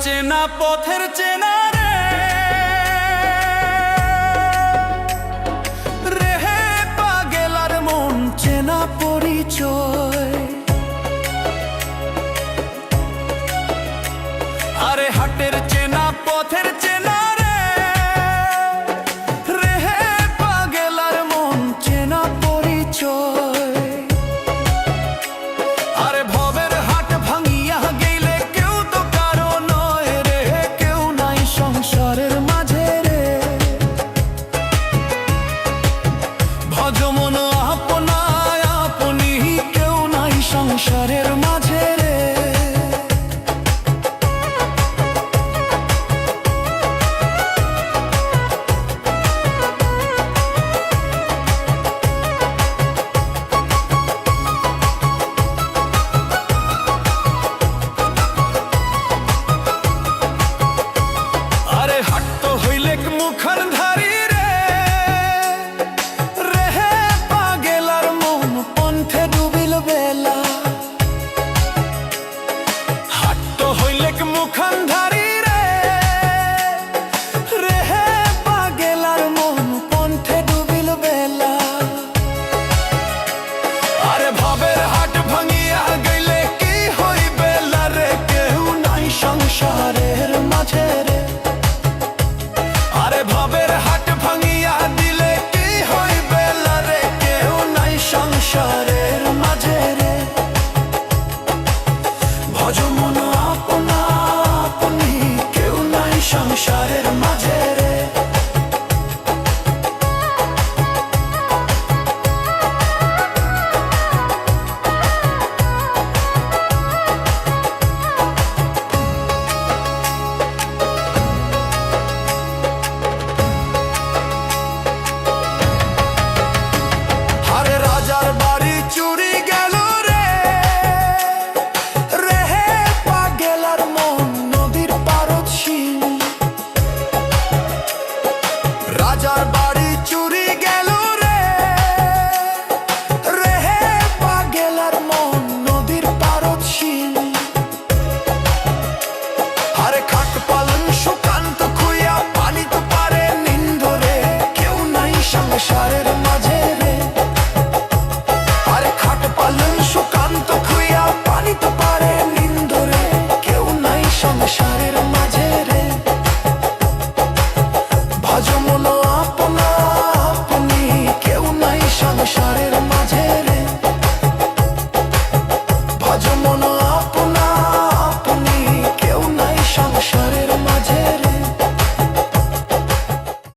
চেনা পথের চেনা রে রেহে পাগেলার মন চেনা পরিচয়। আরে হাটের চেনা পথের চেনা রে রেহে পাগেলার মন চেনা পরিচয়। আরে ভবের হাট ভাঙিয়া গেলে কেউ তো কারো নয় রে, কেউ নাই সংসারের মাঝে রে। ভজম